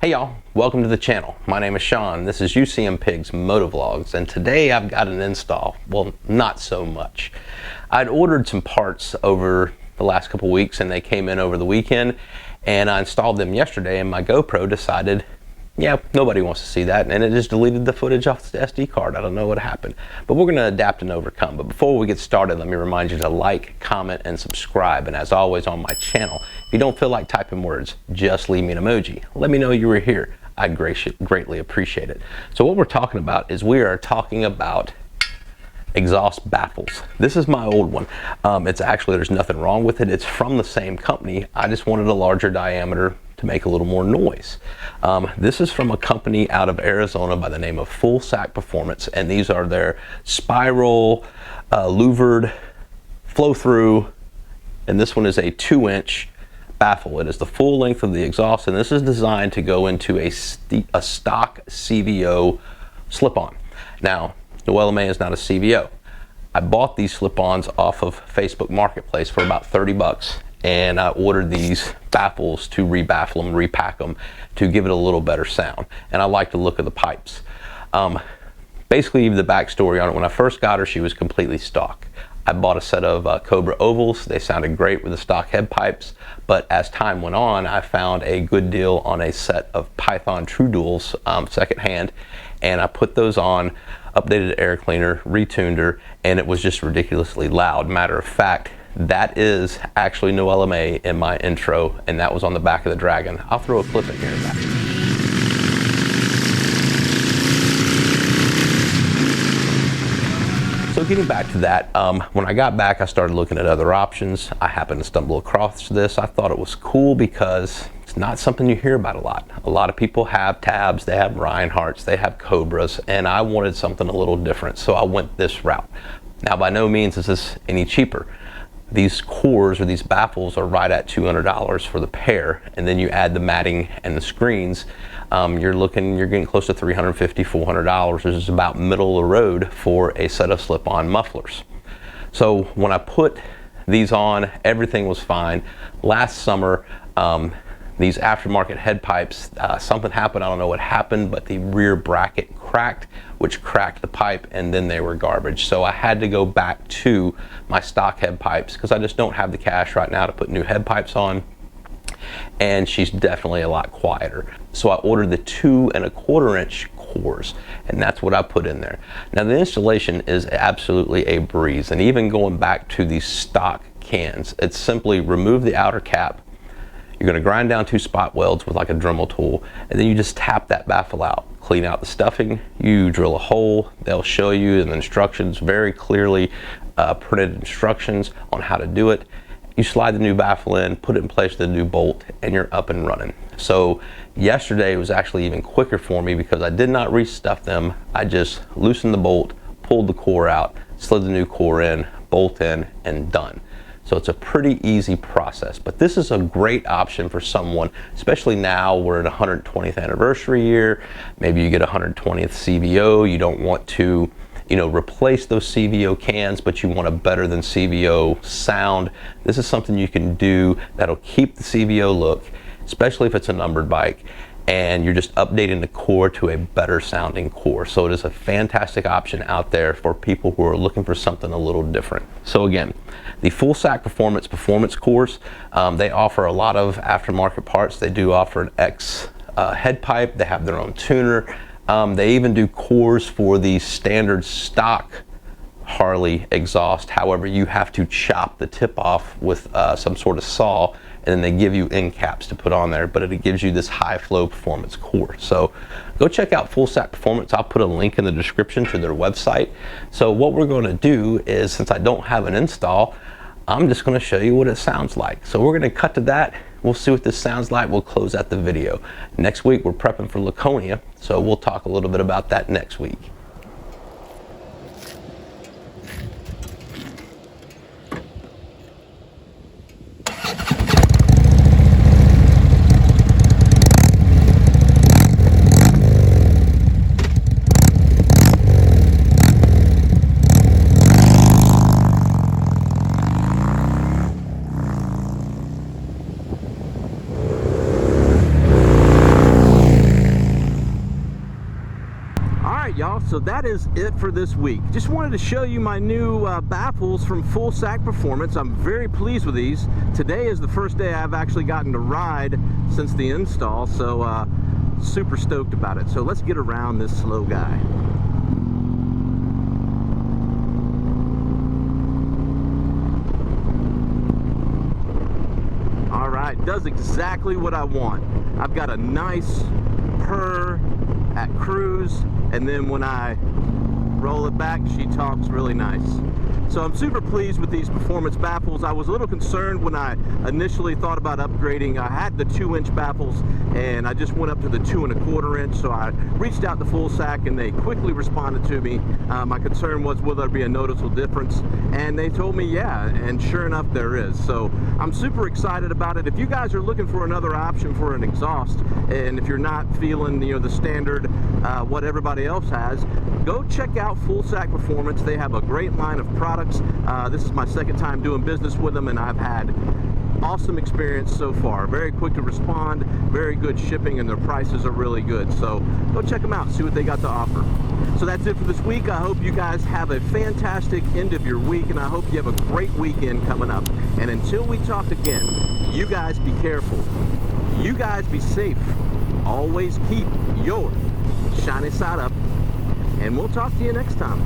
Hey y'all, welcome to the channel. My name is Sean. This is UCM Pigs Motovlogs, and today I've got an install. Well, not so much. I'd ordered some parts over the last couple weeks and they came in over the weekend, and I installed them yesterday, and my GoPro decided, yeah, nobody wants to see that, and it just deleted the footage off the SD card. I don't know what happened, but we're gonna adapt and overcome. But before we get started, let me remind you to like, comment, and subscribe. And as always on my channel, if you don't feel like typing words, just leave me an emoji. Let me know you were here. I'd greatly appreciate it. So what we're talking about is we are talking about exhaust baffles. This is my old one. It's actually, there's nothing wrong with it. It's from the same company. I just wanted a larger diameter to make a little more noise. This is from a company out of Arizona by the name of FULLSAC Performance, and these are their spiral, louvered, flow through, and this one is a 2-inch baffle. It is the full length of the exhaust, and this is designed to go into a stock CVO slip-on. Now, the LMA is not a CVO. I bought these slip-ons off of Facebook Marketplace for about 30 bucks, and I ordered these baffles to rebaffle them, repack them, to give it a little better sound. And I like the look of the pipes. Basically, the backstory on it, when I first got her, she was completely stock. I bought a set of Cobra ovals. They sounded great with the stock head pipes, but as time went on, I found a good deal on a set of Python True Duals secondhand, and I put those on, updated the air cleaner, retuned her, and it was just ridiculously loud. Matter of fact, that is actually no LMA in my intro, and that was on the back of the Dragon. I'll throw a clip in here of that. So getting back to that, when I got back, I started looking at other options. I happened to stumble across this. I thought it was cool because it's not something you hear about a lot. A lot of people have tabs, they have Reinhardts, they have Cobras, and I wanted something a little different, so I went this route. Now, by no means is this any cheaper. These cores or these baffles are right at $200 for the pair, and then you add the matting and the screens, you're getting close to $350, $400, which is about middle of the road for a set of slip-on mufflers. So when I put these on, everything was fine. Last summer, these aftermarket head pipes, something happened, I don't know what happened, but the rear bracket cracked, which cracked the pipe, and then they were garbage. So I had to go back to my stock head pipes because I just don't have the cash right now to put new head pipes on, and she's definitely a lot quieter. So I ordered the 2 1/4-inch cores, and that's what I put in there. Now the installation is absolutely a breeze, and even going back to these stock cans, it's simply remove the outer cap. You're going to grind down 2 spot welds with like a Dremel tool, and then you just tap that baffle out, clean out the stuffing, you drill a hole. They'll show you in the instructions, very clearly printed instructions on how to do it. You slide the new baffle in, put it in place with the new bolt, and you're up and running. So yesterday was actually even quicker for me because I did not restuff them. I just loosened the bolt, pulled the core out, slid the new core in, bolt in, and done. So it's a pretty easy process, but this is a great option for someone, especially now we're in 120th anniversary year. Maybe you get 120th CVO. You don't want to, replace those CVO cans, but you want a better than CVO sound. This is something you can do that'll keep the CVO look, especially if it's a numbered bike, and you're just updating the core to a better sounding core. So it is a fantastic option out there for people who are looking for something a little different. So again, the FULLSAC Performance cores, they offer a lot of aftermarket parts. They do offer an X head pipe. They have their own tuner. They even do cores for the standard stock Harley exhaust. However, you have to chop the tip off with some sort of saw, and then they give you end caps to put on there, but it gives you this high flow performance core. So go check out FULLSAC Performance. I'll put a link in the description to their website. So what we're going to do is, since I don't have an install, I'm just going to show you what it sounds like. So we're going to cut to that. We'll see what this sounds like. We'll close out the video. Next week we're prepping for Laconia, so we'll talk a little bit about that next week. so that is it for this week. Just wanted to show you my new baffles from FULLSAC Performance. I'm very pleased with these. Today is the first day I've actually gotten to ride since the install, so super stoked about it. So let's get around this slow guy. All right, does exactly what I want. I've got a nice purr at cruise, and then when I roll it back, she talks really nice. So I'm super pleased with these performance baffles. I was a little concerned when I initially thought about upgrading. I had the 2-inch baffles and I just went up to the 2 1/4 inch. So I reached out to FULLSAC and they quickly responded to me. My concern was, will there be a noticeable difference? And they told me, yeah, and sure enough there is. So I'm super excited about it. If you guys are looking for another option for an exhaust, and if you're not feeling, you know, the standard what everybody else has, go check out FULLSAC Performance. They have a great line of products. This is my second time doing business with them, and I've had awesome experience so far. Very quick to respond, very good shipping, and their prices are really good. So go check them out, see what they got to offer. So that's it for this week. I hope you guys have a fantastic end of your week, and I hope you have a great weekend coming up. And until we talk again, you guys be careful. You guys be safe. Always keep your shiny side up, and we'll talk to you next time.